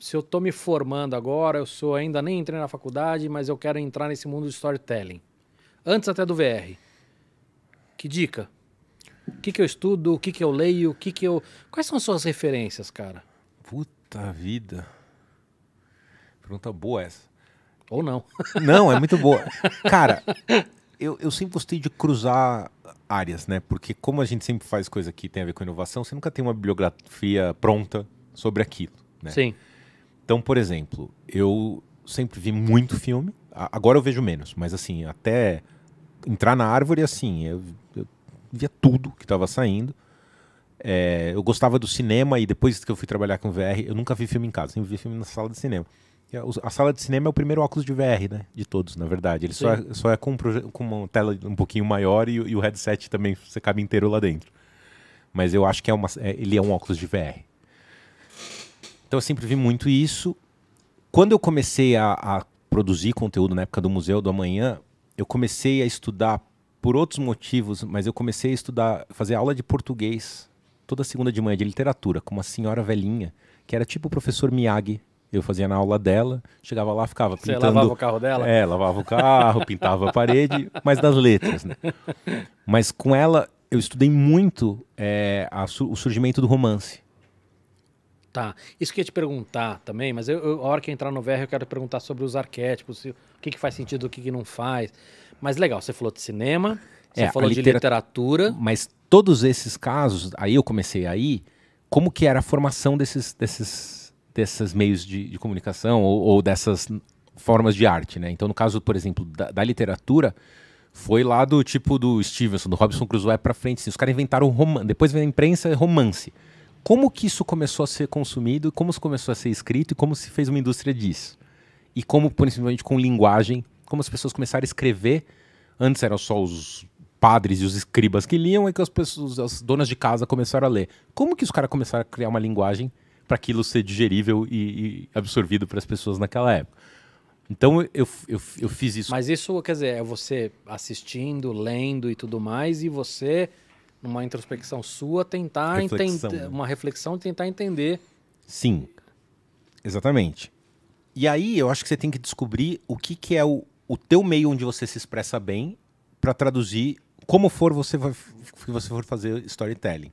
se eu tô me formando agora, ainda nem entrei na faculdade, mas eu quero entrar nesse mundo de storytelling. Antes até do VR. Que dica? O que eu estudo? O que eu leio? Quais são as suas referências, cara? Puta vida. Pergunta boa essa. Ou não. Não, é muito boa. Cara, eu sempre gostei de cruzar áreas, né? Porque como a gente sempre faz coisa que tem a ver com inovação, você nunca tem uma bibliografia pronta sobre aquilo, né? Sim. Então, por exemplo, eu sempre vi muito filme. Agora eu vejo menos, mas assim, até entrar na árvore, assim, eu via tudo que estava saindo. Eu gostava do cinema e depois que eu fui trabalhar com VR, eu nunca vi filme em casa, sempre vi filme na sala de cinema. A sala de cinema é o primeiro óculos de VR, né? De todos, na verdade. Ele só é com uma tela um pouquinho maior e o headset também, você cabe inteiro lá dentro. Mas eu acho que ele é um óculos de VR. Então eu sempre vi muito isso. Quando eu comecei a produzir conteúdo na época do Museu do Amanhã, eu comecei a estudar por outros motivos, mas eu comecei a fazer aula de português toda segunda de manhã, de literatura, com uma senhora velhinha, que era tipo o professor Miyagi. Eu fazia na aula dela, chegava lá, ficava pintando... Você lavava o carro dela? Lavava o carro, pintava a parede, mas das letras, né? Mas com ela, eu estudei muito o surgimento do romance. Tá. Isso que eu ia te perguntar também, mas a hora que eu entrar no VR, eu quero perguntar sobre os arquétipos, o que faz sentido, o que não faz. Mas legal, você falou de cinema, você falou de literatura. Mas todos esses casos, aí eu comecei aí, como que era a formação desses meios de comunicação ou dessas formas de arte, né? Então, no caso, por exemplo, da literatura, foi lá do tipo do Stevenson, do Robinson Crusoe pra frente. Assim, os caras inventaram romance, depois veio a imprensa, romance. Como que isso começou a ser consumido, como isso começou a ser escrito e como se fez uma indústria disso? E como, principalmente com linguagem, como as pessoas começaram a escrever. Antes eram só os padres e os escribas que liam e que as donas de casa começaram a ler. Como que os caras começaram a criar uma linguagem para aquilo ser digerível e absorvido para as pessoas naquela época? Então eu fiz isso. Mas isso, quer dizer, é você assistindo, lendo e tudo mais, e você, numa introspecção sua, tentar entender, uma reflexão, tentar entender. Sim, exatamente. E aí eu acho que você tem que descobrir o que é o teu meio onde você se expressa bem para traduzir como você for fazer storytelling.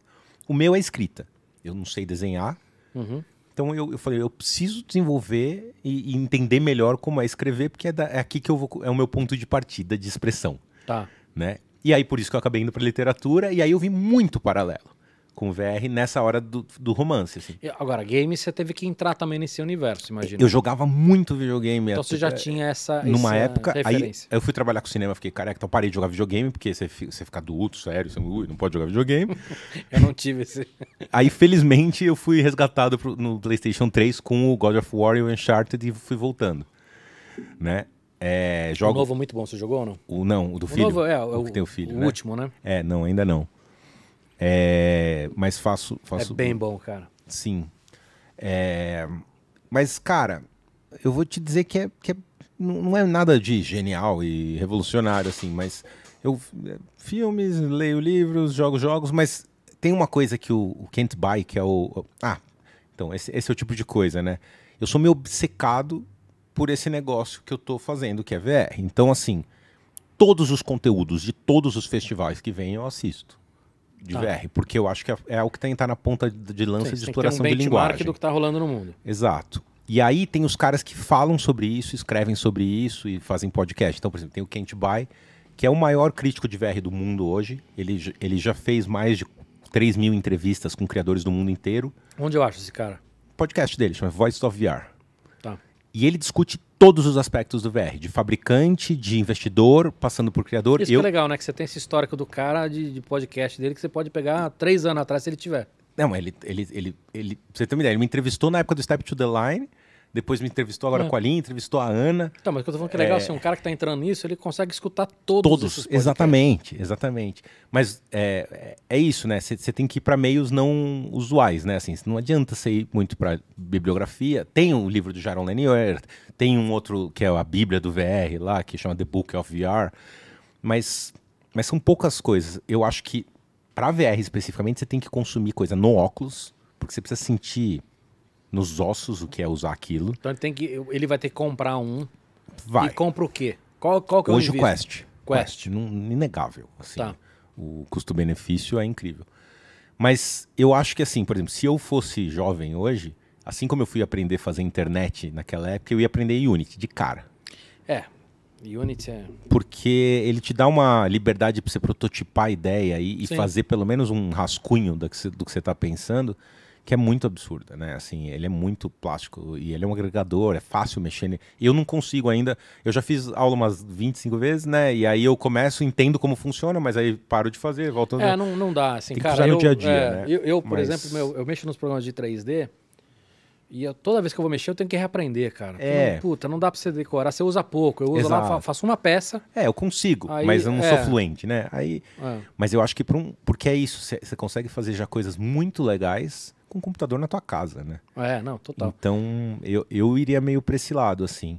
O meu é escrita. Eu não sei desenhar. Uhum. Então eu falei, eu preciso desenvolver e entender melhor como é escrever, porque é aqui que é o meu ponto de partida, de expressão. Tá. Né? E aí por isso que eu acabei indo para literatura, e aí eu vi muito paralelo com o VR nessa hora do romance. Assim. Agora, game você teve que entrar também nesse universo, imagina. Eu jogava muito videogame. Então você já tinha essa época, referência. Aí eu fui trabalhar com cinema, fiquei careca, então parei de jogar videogame, porque você fica adulto, sério, você não pode jogar videogame. Eu não tive esse... Aí, felizmente, eu fui resgatado no PlayStation 3 com o God of War e o Uncharted e fui voltando. Né? O novo muito bom, você jogou ou não? Não, o do filho. O novo o que tem o filho, o né? último, né? Não, ainda não. Mas faço... É bem bom, cara. Sim. Mas, cara, eu vou te dizer que não é nada de genial e revolucionário, assim, mas filmes, leio livros, jogo jogos, mas tem uma coisa que o Can't Buy, que é então, esse é o tipo de coisa, né? Eu sou meio obcecado por esse negócio que eu tô fazendo, que é VR. Então, assim, todos os conteúdos de todos os festivais que vêm eu assisto. De VR, porque eu acho que é o que tá na ponta de lança de exploração de linguagem. Tem um benchmark do que tá rolando no mundo. Exato. E aí tem os caras que falam sobre isso, escrevem sobre isso e fazem podcast. Então, por exemplo, tem o Can't Buy, que é o maior crítico de VR do mundo hoje. Ele já fez mais de 3.000 entrevistas com criadores do mundo inteiro. Onde eu acho esse cara? O podcast dele chama Voice of VR. Tá. E ele discute todos os aspectos do VR, de fabricante, de investidor, passando por criador. Isso que é legal, né? Que você tem esse histórico do cara de podcast dele que você pode pegar 3 anos atrás se ele tiver. Não, mas ele pra você ter uma ideia, ele me entrevistou na época do Step to the Line, depois me entrevistou agora com a Lin, entrevistou a Ana. Então, mas o que eu tô falando que é legal, assim, um cara que tá entrando nisso, ele consegue escutar todos esses podcasts. Exatamente. Mas é isso, né? Você tem que ir para meios não usuais, né? Assim, não adianta você ir muito para bibliografia. Tem o livro do Jaron Lanier, tem um outro que é a Bíblia do VR lá, que chama The Book of VR. Mas são poucas coisas. Eu acho que para VR especificamente, você tem que consumir coisa no óculos, porque você precisa sentir nos ossos o que é usar aquilo. Então ele vai ter que comprar um. Vai. E compra o quê? Qual que é Hoje o invisto? Quest. Inegável. Assim, Tá. o custo-benefício é incrível. Mas eu acho que assim, por exemplo, se eu fosse jovem hoje, assim como eu fui aprender a fazer internet naquela época, eu ia aprender Unity de cara. Unity é... Porque ele te dá uma liberdade para você prototipar a ideia e fazer pelo menos um rascunho do que você está pensando, que é muito absurda, né? Assim, ele é muito plástico e ele é um agregador, é fácil mexer nele. Eu não consigo ainda, eu já fiz aula umas 25 vezes, né? E aí eu começo, entendo como funciona, mas aí paro de fazer, volto a fazer. Não dá, assim, Tem que cara. usar no dia a dia, né? Por exemplo, eu mexo nos programas de 3D e toda vez que eu vou mexer eu tenho que reaprender, cara. Não dá pra você decorar, você usa pouco. Eu uso lá, faço uma peça. Eu consigo, aí, mas eu não sou fluente, né? Mas eu acho que porque é isso, você consegue fazer já coisas muito legais com o computador na tua casa, né? Total. Então, eu iria meio pra esse lado, assim.